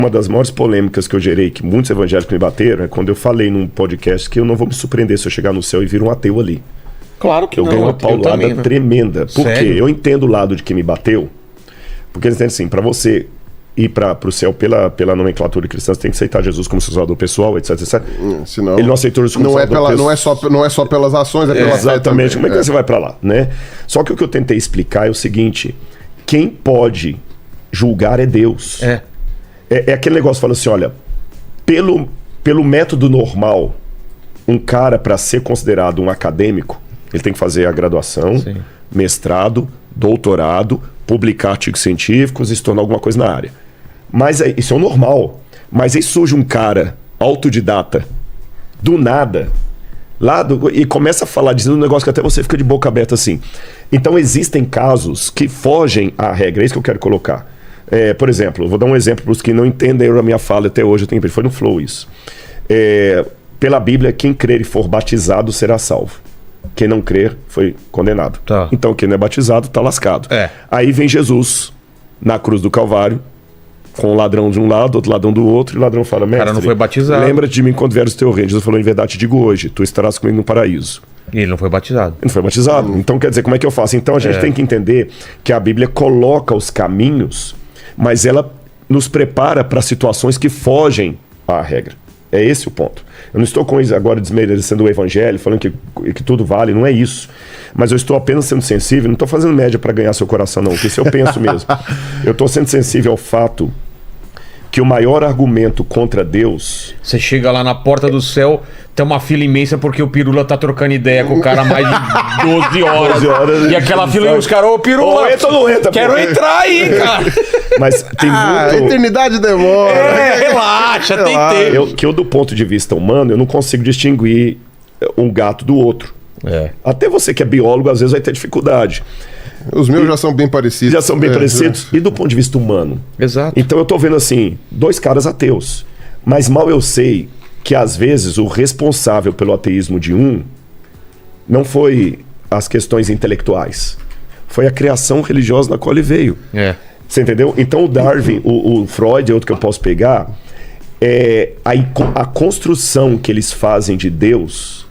Uma das maiores polêmicas que eu gerei, que muitos evangélicos me bateram, é quando eu falei num podcast que eu não vou me surpreender se eu chegar no céu e vir um ateu ali. Claro que eu ganhei uma paulada tremenda. Por quê? Eu entendo o lado de quem me bateu, porque eles entendem assim, para você ir para o céu pela nomenclatura cristã, você tem que aceitar Jesus como seu salvador pessoal, etc, etc. Senão, ele não aceitou Jesus como salvador pessoal. Não é só pelas ações, é pela fé. Exatamente. Como é que você vai para lá, né? Só que o que eu tentei explicar é o seguinte: quem pode julgar é Deus. É aquele negócio, fala assim, olha, pelo método normal, um cara, para ser considerado um acadêmico, ele tem que fazer a graduação, mestrado, doutorado, publicar artigos científicos e se tornar alguma coisa na área. Mas isso é o normal. Mas aí surge um cara autodidata, do nada, e começa a falar, dizendo um negócio que até você fica de boca aberta assim. Então existem casos que fogem à regra, é isso que eu quero colocar. Por exemplo, vou dar um exemplo para os que não entendem a minha fala até hoje, foi no Flow isso. Pela Bíblia, quem crer e for batizado será salvo. Quem não crer foi condenado. Então quem não é batizado está lascado. Aí vem Jesus na cruz do Calvário, com o ladrão de um lado, outro ladrão do outro, e o ladrão fala, mestre, o cara não foi batizado. Lembra-te de mim quando vieres o teu reino. Jesus falou, em verdade te digo hoje, tu estarás comigo no paraíso. E ele não foi batizado. Ele não foi batizado. Então quer dizer, como é que eu faço? Então a gente tem que entender que a Bíblia coloca os caminhos, mas ela nos prepara para situações que fogem à regra. É esse o ponto. Eu não estou com isso agora desmerecendo o evangelho, falando que tudo vale, não é isso. Mas eu estou apenas sendo sensível, não estou fazendo média para ganhar seu coração, não, porque isso eu penso mesmo. Eu estou sendo sensível ao fato que o maior argumento contra Deus... Você chega lá na porta do céu, tem uma fila imensa porque o Pirula tá trocando ideia com o cara há mais de 12 horas. 12 horas e aquela fila e os caras, ô Pirula, entra ou não entra? Quero entrar aí, cara. Mas tem muito... A eternidade demora. Relaxa, tem tempo. Eu, do ponto de vista humano, eu não consigo distinguir um gato do outro. Até você que é biólogo, às vezes vai ter dificuldade. Os meus já são bem parecidos. Já são bem parecidos. E do ponto de vista humano? Exato. Então eu tô vendo assim, dois caras ateus. Mas mal eu sei que às vezes o responsável pelo ateísmo de um não foi as questões intelectuais. Foi a criação religiosa na qual ele veio. Você entendeu? Então o Darwin, o Freud é outro que eu posso pegar. A construção que eles fazem de Deus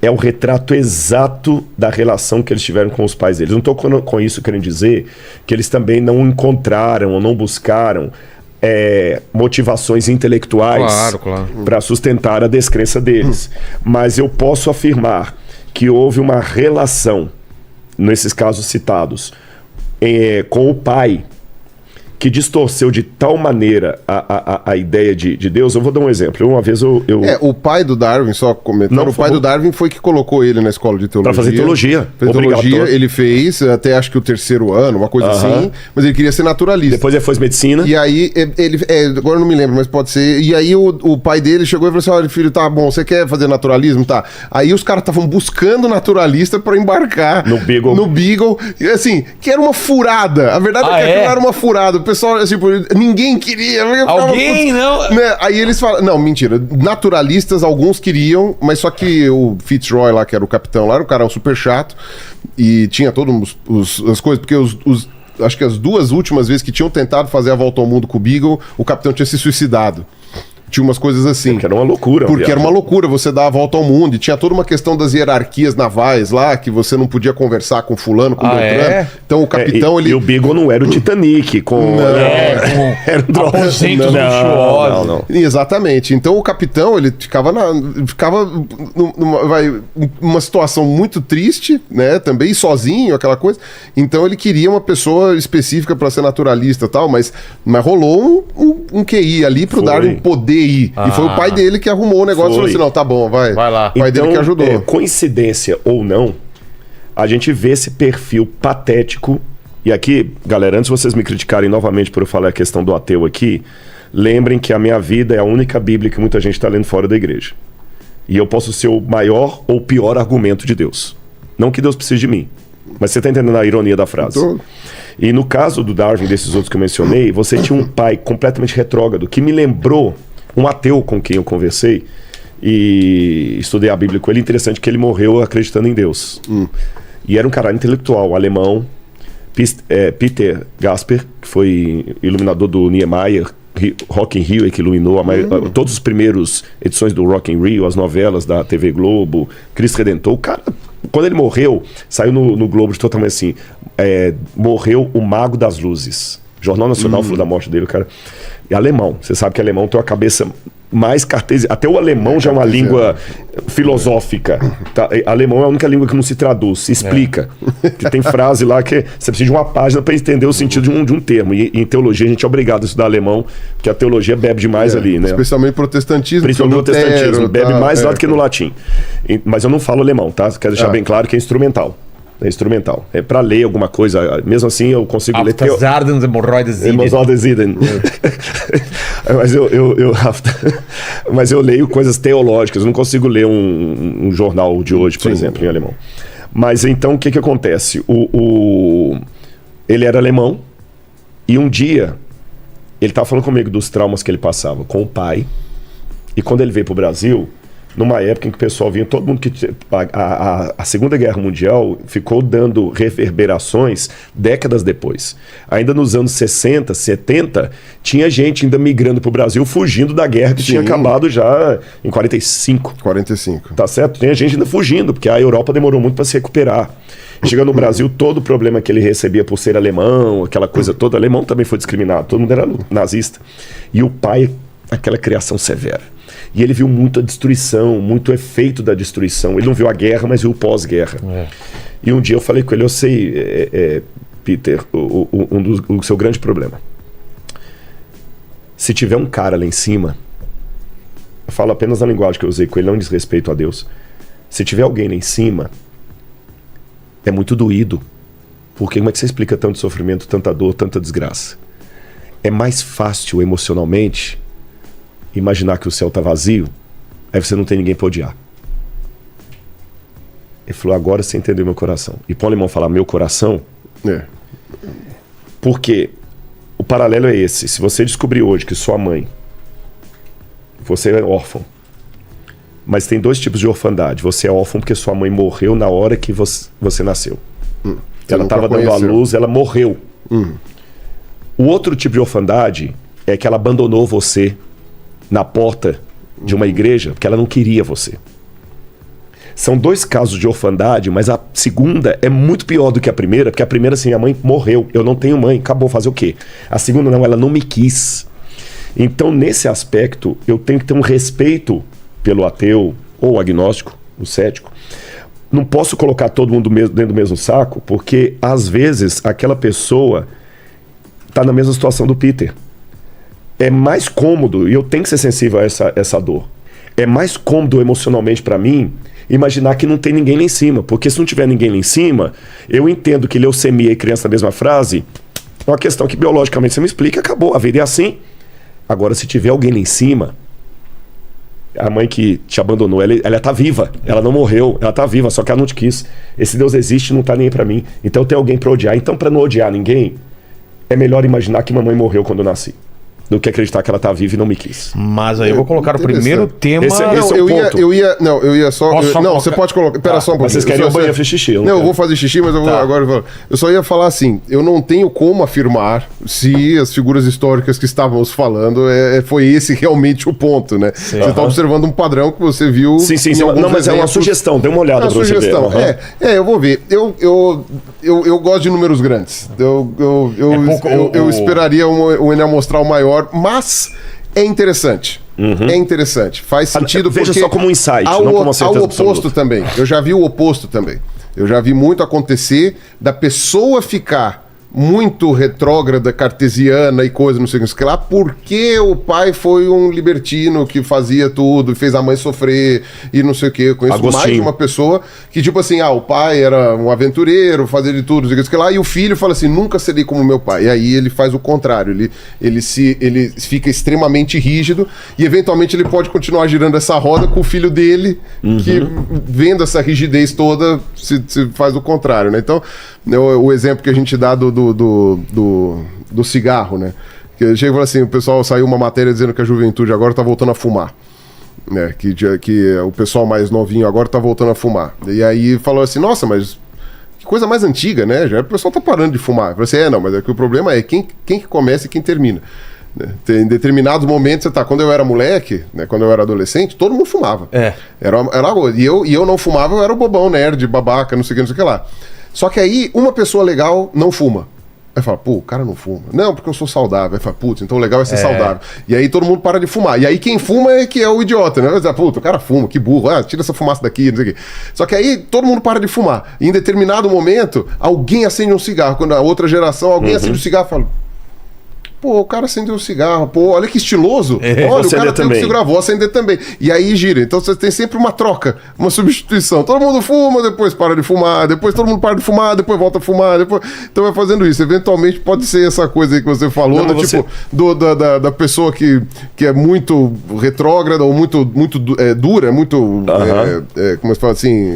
é o retrato exato da relação que eles tiveram com os pais deles. Não estou com isso querendo dizer que eles também não encontraram ou não buscaram motivações intelectuais para sustentar a descrença deles. Mas eu posso afirmar que houve uma relação, nesses casos citados, com o pai, que distorceu de tal maneira a ideia de Deus. Eu vou dar um exemplo. Uma vez o pai do Darwin, só comentando, o pai do Darwin foi que colocou ele na escola de teologia. Para fazer teologia. Ele fez, até acho que o 3º ano, uma coisa assim, mas ele queria ser naturalista. Depois ele fez medicina. E aí, agora eu não me lembro, mas pode ser. E aí o pai dele chegou e falou assim, olha filho, tá bom, você quer fazer naturalismo? Tá. Aí os caras estavam buscando naturalista para embarcar no Beagle. E assim, que era uma furada. A verdade é que aquilo era uma furada. O pessoal, tipo, ninguém queria. Alguém, não? Né? Aí eles falam... Não, mentira. Naturalistas, alguns queriam, mas só que o Fitzroy lá, que era o capitão lá, era um cara super chato. E tinha todas as coisas, porque acho que as 2 últimas vezes que tinham tentado fazer a volta ao mundo com o Beagle, o capitão tinha se suicidado. Tinha umas coisas assim. Porque era uma loucura. Porque era uma loucura você dar a volta ao mundo. E tinha toda uma questão das hierarquias navais lá, que você não podia conversar com fulano, com Beltrano. Então o capitão, E o Beagle não era o Titanic, era um aposento luxuoso. Exatamente. Então o capitão, ele ficava numa situação muito triste, né? Também sozinho, aquela coisa. Então ele queria uma pessoa específica para ser naturalista e tal, mas rolou um QI ali pro Darwin poder ir. E foi o pai dele que arrumou o negócio e falou assim, não, tá bom, vai lá. O pai dele que ajudou. Coincidência ou não, a gente vê esse perfil patético. E aqui, galera, antes de vocês me criticarem novamente por eu falar a questão do ateu aqui, lembrem que a minha vida é a única Bíblia que muita gente está lendo fora da igreja. E eu posso ser o maior ou pior argumento de Deus. Não que Deus precise de mim, mas você está entendendo a ironia da frase. E no caso do Darwin, desses outros que eu mencionei, você tinha um pai completamente retrógrado, que me lembrou um ateu com quem eu conversei e estudei a Bíblia com ele. Interessante que ele morreu acreditando em Deus. E era um cara intelectual, alemão, Peter Gasper, que foi iluminador do Niemeyer, Rock in Rio, que iluminou todos os primeiros edições do Rock in Rio, as novelas da TV Globo, Cristo Redentor. O cara, quando ele morreu, saiu no Globo de totalmente assim, morreu o Mago das Luzes. Jornal Nacional falou da morte dele, cara. E alemão, você sabe que alemão tem uma cabeça mais cartesiana. Até o alemão já é uma língua filosófica. Tá? Alemão é a única língua que não se traduz, se explica. Que tem frase lá que você precisa de uma página para entender o sentido de um termo. E em teologia a gente é obrigado a estudar alemão, porque a teologia bebe demais ali, né? Especialmente protestantismo. Principalmente protestantismo, bebe mais lá do que no latim. Mas eu não falo alemão, tá? Quero deixar bem claro que é instrumental. É instrumental. É para ler alguma coisa. Mesmo assim, eu consigo ler. Mas eu leio coisas teológicas. Eu não consigo ler um jornal de hoje, por exemplo, em alemão. Mas então, o que acontece? Ele era alemão e um dia ele estava falando comigo dos traumas que ele passava com o pai. E quando ele veio para o Brasil, numa época em que o pessoal vinha, todo mundo que... A Segunda Guerra Mundial ficou dando reverberações décadas depois. Ainda nos anos 60, 70, tinha gente ainda migrando para o Brasil, fugindo da guerra que tinha acabado já em 45. 45. Tá certo? Tem gente ainda fugindo, porque a Europa demorou muito para se recuperar. Chegando no Brasil, todo o problema que ele recebia por ser alemão, aquela coisa toda, alemão também foi discriminado, todo mundo era nazista. E o pai, aquela criação severa. E ele viu muita destruição, muito efeito da destruição. Ele não viu a guerra, mas viu o pós-guerra. E um dia eu falei com ele, eu sei, Peter, o seu grande problema. Se tiver um cara lá em cima, eu falo apenas na linguagem que eu usei com ele, não diz respeito a Deus. Se tiver alguém lá em cima, é muito doído. Porque como é que você explica tanto sofrimento, tanta dor, tanta desgraça? É mais fácil emocionalmente imaginar que o céu está vazio, aí você não tem ninguém para odiar. Ele falou, agora você entendeu meu coração. E para o alemão falar meu coração, porque o paralelo é esse. Se você descobrir hoje que sua mãe, você é órfão, mas tem dois tipos de orfandade. Você é órfão porque sua mãe morreu na hora que você nasceu. Ela estava dando à luz, ela morreu. O outro tipo de orfandade é que ela abandonou você na porta de uma igreja porque ela não queria você. São dois casos de orfandade, mas a segunda é muito pior do que a primeira, porque a primeira, assim, a mãe morreu, eu não tenho mãe, acabou, fazer o quê? A segunda não, ela não me quis. Então, nesse aspecto, eu tenho que ter um respeito pelo ateu, ou agnóstico, o cético. Não posso colocar todo mundo dentro do mesmo saco, porque, às vezes, aquela pessoa está na mesma situação do Peter. É mais cômodo, e eu tenho que ser sensível a essa dor, é mais cômodo emocionalmente para mim imaginar que não tem ninguém lá em cima, porque se não tiver ninguém lá em cima, eu entendo que leucemia e criança na mesma frase é uma questão que biologicamente você me explica, acabou, a vida é assim. Agora, se tiver alguém lá em cima, a mãe que te abandonou, ela tá viva, ela não morreu, ela tá viva, só que ela não te quis. Esse Deus existe e não tá nem aí pra mim, então eu tenho alguém pra odiar. Então, pra não odiar ninguém, é melhor imaginar que mamãe morreu quando eu nasci, do que acreditar que ela tá viva e não me quis. Mas aí eu vou colocar o primeiro tema... Esse é o ponto. Eu ia só... Você pode colocar... Pera só um pouquinho. Vocês querem o banho fazer xixi? Eu vou fazer xixi, mas eu vou agora... Eu só ia falar assim, eu não tenho como afirmar se as figuras históricas que estávamos falando foi esse realmente o ponto, né? Sim. Você está observando um padrão que você viu... Sim. Não, mas é uma sugestão, dê uma olhada pra você ver. Eu vou ver. Eu gosto de números grandes. Eu esperaria o Enel mostrar o maior, mas é interessante. É interessante. Faz sentido veja porque... só como um insight, não como uma certeza ao oposto também. Eu já vi o oposto também. Eu já vi muito acontecer da pessoa ficar muito retrógrada, cartesiana e coisa, não sei o que lá, porque o pai foi um libertino que fazia tudo, fez a mãe sofrer e não sei o que. Eu conheço mais de uma pessoa que, tipo assim, o pai era um aventureiro, fazia de tudo, não sei o que lá, e o filho fala assim, nunca serei como meu pai. E aí ele faz o contrário, ele fica extremamente rígido e eventualmente ele pode continuar girando essa roda com o filho dele, que vendo essa rigidez toda, se faz o contrário, né? Então, o exemplo que a gente dá do cigarro, né? Que chega e fala assim, o pessoal saiu uma matéria dizendo que a juventude agora tá voltando a fumar, né? Que o pessoal mais novinho agora tá voltando a fumar. E aí falou assim, nossa, mas que coisa mais antiga, né? Já o pessoal tá parando de fumar. Eu falei assim, não, mas é que o problema é quem que começa e quem termina. né? Em determinados momentos, quando eu era moleque, né, quando eu era adolescente, todo mundo fumava. Era e eu não fumava, eu era o bobão, nerd, babaca, não sei o que lá. Só que aí, uma pessoa legal não fuma. Aí fala, pô, o cara não fuma. Não, porque eu sou saudável. Aí fala, putz, então o legal é ser saudável. E aí todo mundo para de fumar. E aí quem fuma é que é o idiota, né? Vai dizer, puta, o cara fuma, que burro. Ah, tira essa fumaça daqui, não sei o quê. Só que aí todo mundo para de fumar. E em determinado momento, alguém acende um cigarro. Quando a outra geração, alguém acende um cigarro e fala... Pô, o cara acendeu um cigarro, pô, olha que estiloso. Olha, o cara tem um cigarro, vou acender também. E aí gira. Então você tem sempre uma troca, uma substituição. Todo mundo fuma, depois para de fumar, depois todo mundo para de fumar, depois volta a fumar, depois... Então vai fazendo isso. Eventualmente pode ser essa coisa aí que você falou, tipo, da pessoa que é muito retrógrada ou muito dura, muito... como se fala assim...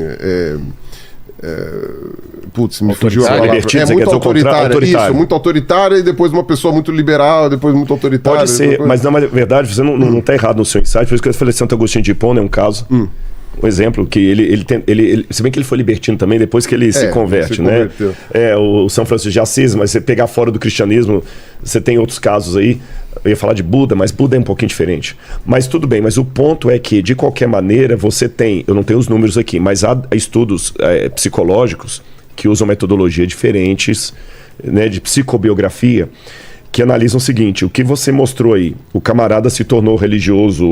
putz, me fugiu a palavra. É muito autoritária. Isso, muito autoritária e depois uma pessoa muito liberal, depois muito autoritária. Pode ser, mas na verdade você não está errado no seu insight. Por isso que eu falei Santo Agostinho de Hipona é um caso. Um exemplo que ele se bem que ele foi libertino também depois que ele se converte, né? O São Francisco de Assis, mas você pegar fora do cristianismo, você tem outros casos aí. Eu ia falar de Buda, mas Buda é um pouquinho diferente. Mas tudo bem, mas o ponto é que, de qualquer maneira, você tem... Eu não tenho os números aqui, mas há estudos psicológicos que usam metodologias diferentes, né, de psicobiografia, que analisam o seguinte: o que você mostrou aí, o camarada se tornou religioso...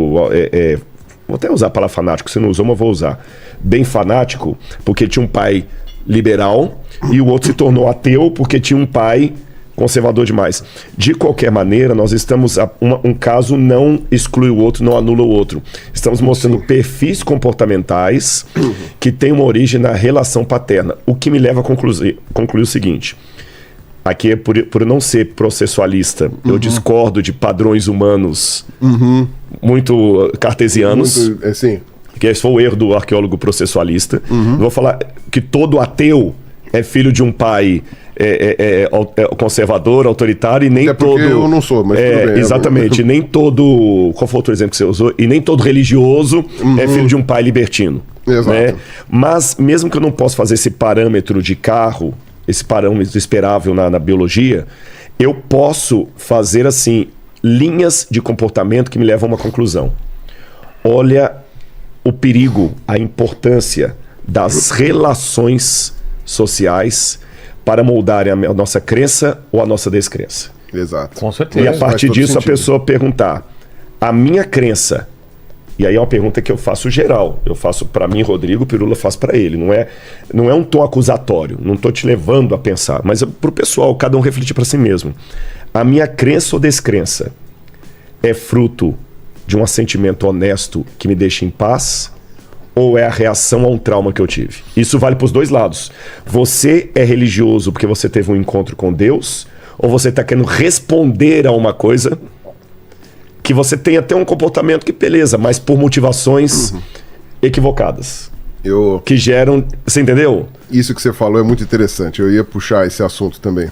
vou até usar a palavra fanático, se não usou, mas vou usar. Bem fanático, porque tinha um pai liberal, e o outro se tornou ateu porque tinha um pai... conservador demais. De qualquer maneira, nós estamos... Um caso não exclui o outro, não anula o outro. Estamos mostrando perfis comportamentais que têm uma origem na relação paterna. O que me leva a concluir o seguinte. Aqui, por não ser processualista, eu discordo de padrões humanos muito cartesianos. Que esse foi o erro do arqueólogo processualista. Não vou falar que todo ateu é filho de um pai... conservador, autoritário, e nem todo... eu não sou, mas tudo bem. Exatamente, nem todo... Qual foi outro exemplo que você usou? E nem todo religioso é filho de um pai libertino. Exato. Né? Mas, mesmo que eu não possa fazer esse parâmetro de carro, esse parâmetro esperável na biologia, eu posso fazer, assim, linhas de comportamento que me levam a uma conclusão. Olha o perigo, a importância das relações sociais para moldarem a nossa crença ou a nossa descrença. Exato. Com certeza. E a partir disso a pessoa perguntar, a minha crença, e aí é uma pergunta que eu faço geral, eu faço para mim, Rodrigo, Pirula faz para ele, não é um tom acusatório, não estou te levando a pensar, mas é para o pessoal, cada um refletir para si mesmo. A minha crença ou descrença é fruto de um assentimento honesto que me deixa em paz, ou é a reação a um trauma que eu tive? Isso vale para os dois lados. Você é religioso porque você teve um encontro com Deus, ou você está querendo responder a uma coisa que você tem até um comportamento que beleza, mas por motivações equivocadas. Que geram... Você entendeu? Isso que você falou é muito interessante. Eu ia puxar esse assunto também.